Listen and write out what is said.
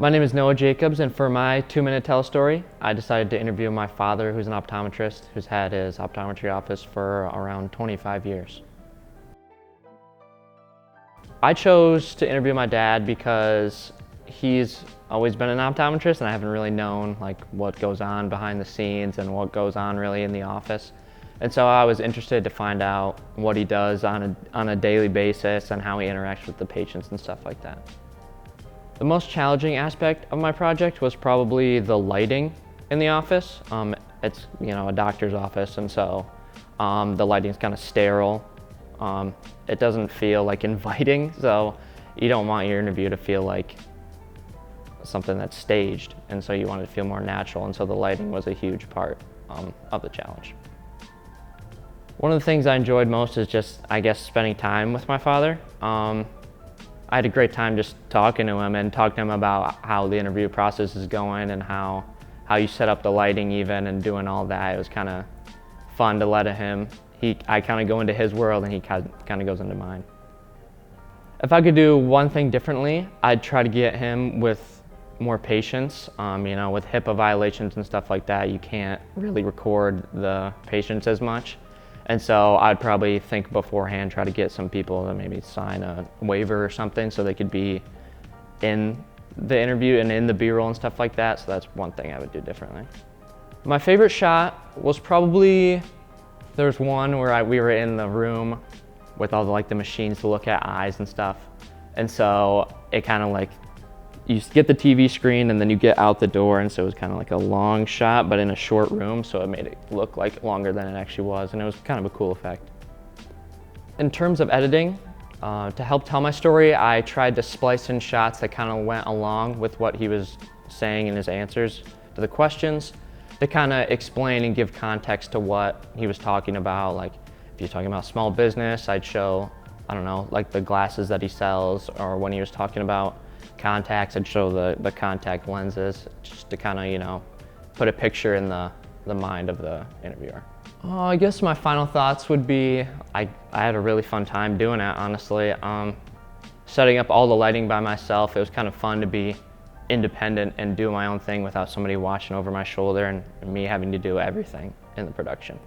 My name is Noah Jacobs, and for my 2-minute telestory, I decided to interview my father, who's an optometrist, who's had his optometry office for around 25 years. I chose to interview my dad because he's always been an optometrist, and I haven't really known what goes on behind the scenes and what goes on really in the office. And so I was interested to find out what he does on a daily basis and how he interacts with the patients and stuff like that. The most challenging aspect of my project was probably the lighting in the office. It's a doctor's office, and so the lighting's kind of sterile. It doesn't feel inviting, so you don't want your interview to feel like something that's staged, and so you want it to feel more natural, and so the lighting was a huge part of the challenge. One of the things I enjoyed most is just, I guess, spending time with my father. I had a great time just talking to him and talking to him about how the interview process is going and how you set up the lighting even and doing all that. It was kind of fun to let him, I kind of go into his world and he kind of goes into mine. If I could do one thing differently, I'd try to get him with more patience. With HIPAA violations and stuff like that, you can't really record the patients as much. And so I'd probably think beforehand, try to get some people to maybe sign a waiver or something so they could be in the interview and in the B-roll and stuff like that. So that's one thing I would do differently. My favorite shot was probably, there's one where we were in the room with all the machines to look at eyes and stuff. And so it kind of you get the TV screen and then you get out the door, and so it was kind of a long shot but in a short room, so it made it look longer than it actually was, and it was kind of a cool effect. In terms of editing, to help tell my story, I tried to splice in shots that kind of went along with what he was saying in his answers to the questions to kind of explain and give context to what he was talking about. If you're talking about small business, I'd show, the glasses that he sells, or when he was talking about contacts, I'd show the contact lenses, just to kind of, put a picture in the mind of the interviewer. I guess my final thoughts would be, I had a really fun time doing it, honestly. Setting up all the lighting by myself, it was kind of fun to be independent and do my own thing without somebody watching over my shoulder and me having to do everything in the production.